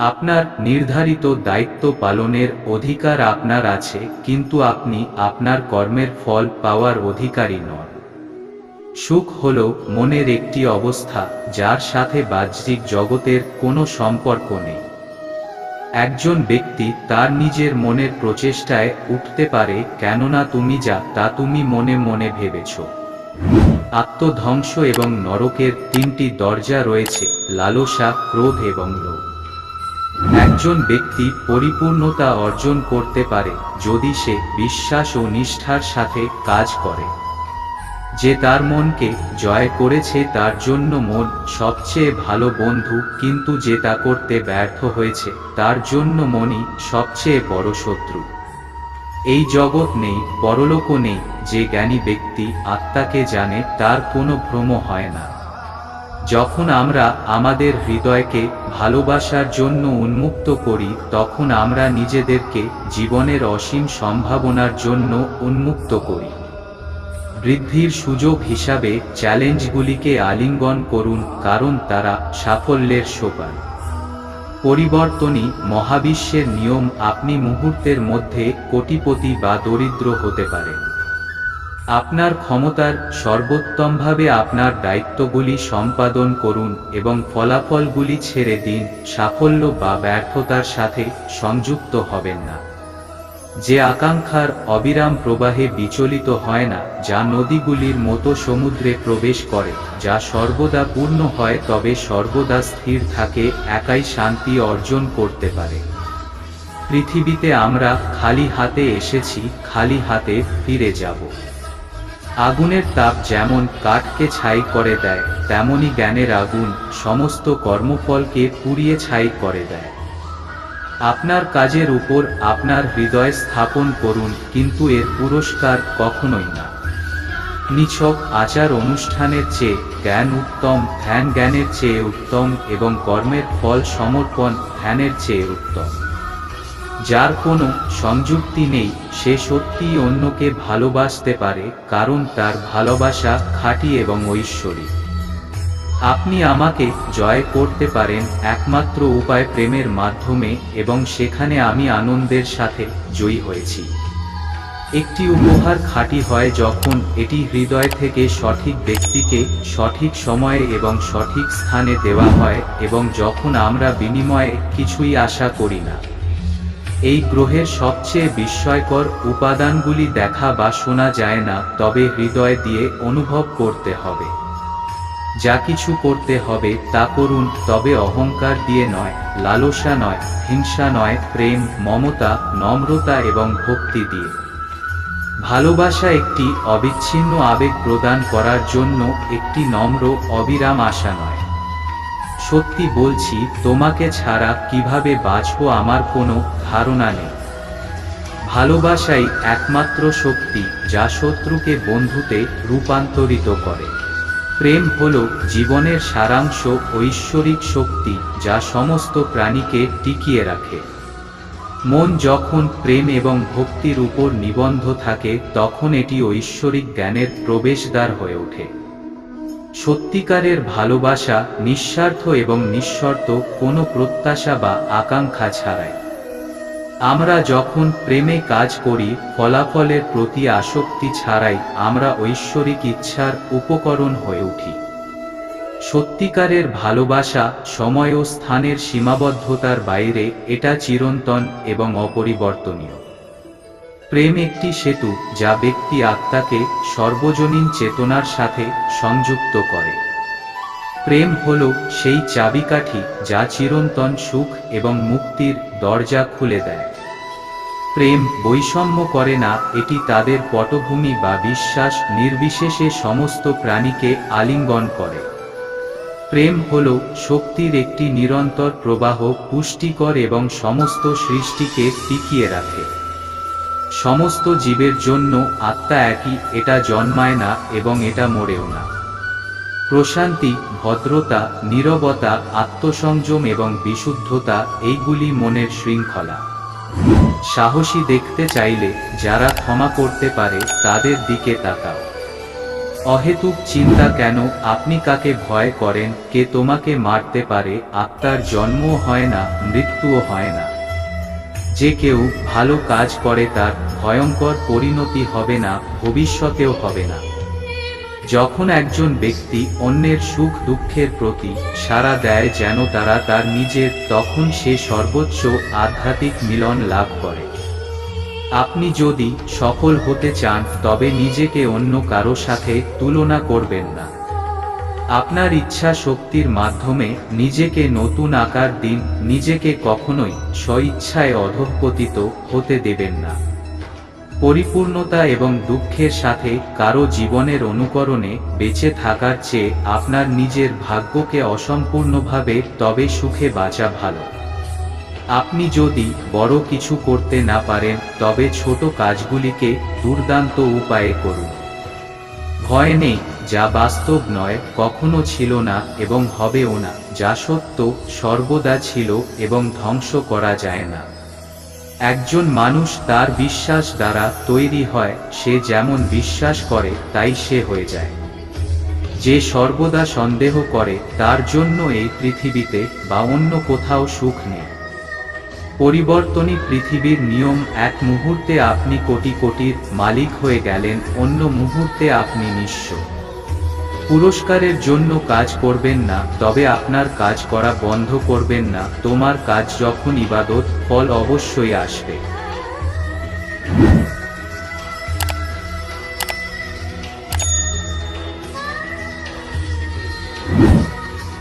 আপনার নির্ধারিত দায়িত্ব পালনের অধিকার আপনার আছে, কিন্তু আপনি আপনার কর্মের ফল পাওয়ার অধিকারী নন। সুখ হল মনের একটি অবস্থা যার সাথে বাহ্যিক জগতের কোনো সম্পর্ক নেই। একজন ব্যক্তি তার নিজের মনের প্রচেষ্টায় উঠতে পারে, কেননা তুমি যা তা তুমি মনে মনে ভেবেছ। আত্মধ্বংস এবং নরকের তিনটি দরজা রয়েছে: লালসা, ক্রোধ এবং লোভ। একজন ব্যক্তি পরিপূর্ণতা অর্জন করতে পারে যদি সে বিশ্বাস ও নিষ্ঠার সাথে কাজ করে। যে তার মনকে জয় করেছে তার জন্য মন সবচেয়ে ভালো বন্ধু, কিন্তু যে তা করতে ব্যর্থ হয়েছে তার জন্য মনই সবচেয়ে বড় শত্রু। এই জগৎ নেই, পরলোকও নেই। যে জ্ঞানী ব্যক্তি আত্মাকে জানে তার কোনো ভ্রম হয় না। যখন আমরা আমাদের হৃদয়কে ভালোবাসার জন্য উন্মুক্ত করি, তখন আমরা নিজেদেরকে জীবনের অসীম সম্ভাবনার জন্য উন্মুক্ত করি। বৃদ্ধির সুযোগ হিসাবে চ্যালেঞ্জগুলিকে আলিঙ্গন করুন, কারণ তারা সাফল্যের সোপান। পরিবর্তনই মহাবিশ্বের নিয়ম। আপনি মুহূর্তের মধ্যে কোটিপতি বা দরিদ্র হতে পারেন। আপনার ক্ষমতার সর্বোত্তমভাবে আপনার দায়িত্বগুলি সম্পাদন করুন এবং ফলাফলগুলি ছেড়ে দিন। সাফল্য বা ব্যর্থতার সাথে সংযুক্ত হবেন না। যে আকাঙ্ক্ষার অবিরাম প্রবাহে বিচলিত হয় না, যা নদীগুলির মতো সমুদ্রে প্রবেশ করে, যা সর্বদা পূর্ণ হয় তবে সর্বদা স্থির থাকে, একাই শান্তি অর্জন করতে পারে। পৃথিবীতে আমরা খালি হাতে এসেছি, খালি হাতে ফিরে যাব। আগুনের তাপ যেমন কাঠকে ছাই করে দেয়, তেমনি জ্ঞানের আগুন সমস্ত কর্মফলকে পুড়িয়ে ছাই করে দেয়। আপনার কাজের উপর আপনার হৃদয় স্থাপন করুন, কিন্তু এর পুরস্কার কখনোই না। নিছক আচার অনুষ্ঠানের চেয়ে জ্ঞান উত্তম, ধ্যান জ্ঞানের চেয়ে উত্তম এবং কর্মের ফল সমর্পণ ধ্যানের চেয়ে উত্তম। যার কোনো সংযুক্তি নেই সে সত্যিই অন্যকে ভালোবাসতে পারে, কারণ তার ভালোবাসা খাঁটি এবং ঐশ্বরিক। আপনি আমাকে জয় করতে পারেন একমাত্র উপায় প্রেমের মাধ্যমে, এবং সেখানে আমি আনন্দের সাথে জয়ী হয়েছি। একটি উপহার খাঁটি হয় যখন এটি হৃদয় থেকে সঠিক ব্যক্তিকে সঠিক সময়ে এবং সঠিক স্থানে দেওয়া হয়, এবং যখন আমরা বিনিময়ে কিছুই আশা করি না। এই গ্রহের সবচেয়ে বিস্ময়কর উপাদানগুলি দেখা বা শোনা যায় না, তবে হৃদয় দিয়ে অনুভব করতে হবে। যা কিছু করতে হবে তা করুন, তবে অহংকার দিয়ে নয়, লালসা নয়, হিংসা নয়, প্রেম, মমতা, নম্রতা এবং ভক্তি দিয়ে। ভালোবাসা একটি অবিচ্ছিন্ন আবেগ প্রদান করার জন্য একটি নম্র অবিরাম আশা নয়। সত্যি বলছি, তোমাকে ছাড়া কিভাবে বাঁচবো আমার কোনো ধারণা নেই। ভালোবাসাই একমাত্র শক্তি যা শত্রুকে বন্ধুতে রূপান্তরিত করে। প্রেম হল জীবনের সারাংশ, ঐশ্বরিক শক্তি যা সমস্ত প্রাণীকে টিকিয়ে রাখে। মন যখন প্রেম এবং ভক্তির উপর নিবদ্ধ থাকে, তখন এটি ঐশ্বরিক জ্ঞানের প্রবেশদ্বার হয়ে ওঠে। সত্যিকারের ভালোবাসা নিঃস্বার্থ এবং নিঃশর্ত, কোনো প্রত্যাশা বা আকাঙ্ক্ষা ছাড়াই। আমরা যখন প্রেমে কাজ করি, ফলাফলের প্রতি আসক্তি ছাড়াই, আমরা ঐশ্বরিক ইচ্ছার উপকরণ হয়ে উঠি। সত্যিকারের ভালোবাসা সময় ও স্থানের সীমাবদ্ধতার বাইরে, এটা চিরন্তন এবং অপরিবর্তনীয়। প্রেম একটি সেতু যা ব্যক্তি আত্মাকে সর্বজনীন চেতনার সাথে সংযুক্ত করে। প্রেম হল সেই চাবিকাঠি যা চিরন্তন সুখ এবং মুক্তির দরজা খুলে দেয়। প্রেম বৈষম্য করে না, এটি তাদের পটভূমি বা বিশ্বাস নির্বিশেষে সমস্ত প্রাণীকে আলিঙ্গন করে। প্রেম হল শক্তির একটি নিরন্তর প্রবাহ, পুষ্টিকর এবং সমস্ত সৃষ্টিকে টিকিয়ে রাখে। সমস্ত জীবের জন্য আত্মা একই, এটা জন্মায় না এবং এটা মরেও না। প্রশান্তি, ভদ্রতা, নীরবতা, আত্মসংযম এবং বিশুদ্ধতা, এইগুলি মনের শৃঙ্খলা। সাহসী দেখতে চাইলে যারা ক্ষমা করতে পারে তাদের দিকে তাকাও। অহেতুক চিন্তা কেন? আপনি কাকে ভয় করেন? কে তোমাকে মারতে পারে? আত্মার জন্মও হয় না, মৃত্যুও হয় না। যে কেউ ভালো কাজ করে তার ভয়ঙ্কর পরিণতি হবে না, ভবিষ্যতেও হবে না। যখন একজন ব্যক্তি অন্যের সুখ দুঃখের প্রতি সাড়া দেয় যেন তারা তার নিজের, তখন সে সর্বোচ্চ আধ্যাত্মিক মিলন লাভ করে। আপনি যদি সফল হতে চান তবে নিজেকে অন্য কারো সাথে তুলনা করবেন না। আপনার ইচ্ছা শক্তির মাধ্যমে নিজেকে নতুন আকার দিন, নিজেকে কখনোই স্বইচ্ছায় অধঃপতিত হতে দেবেন না। পরিপূর্ণতা এবং দুঃখের সাথে কারো জীবনের অনুকরণে বেঁচে থাকার চেয়ে আপনার নিজের ভাগ্যকে অসম্পূর্ণভাবে তবে সুখে বাঁচা ভালো। আপনি যদি বড় কিছু করতে না পারেন তবে ছোট কাজগুলিকে দুর্দান্ত উপায়ে করুন। ভয় নেই, যা বাস্তব নয় কখনো ছিল না এবং হবেও না, যা সত্য সর্বদা ছিল এবং ধ্বংস করা যায় না। একজন মানুষ তার বিশ্বাস দ্বারা তৈরি হয়, সে যেমন বিশ্বাস করে তাই সে হয়ে যায়। যে সর্বদা সন্দেহ করে তার জন্য এই পৃথিবীতে বা অন্য কোথাও সুখ নেই। পরিবর্তনই পৃথিবীর নিয়ম। এক মুহূর্তে আপনি কোটি কোটির মালিক হয়ে গেলেন, অন্য মুহূর্তে আপনি নিঃস্ব। পুরস্কারের জন্য কাজ করবেন না, তবে আপনার কাজ করা বন্ধ করবেন না। তোমার কাজ যখন ইবাদত, ফল অবশ্যই আসবে।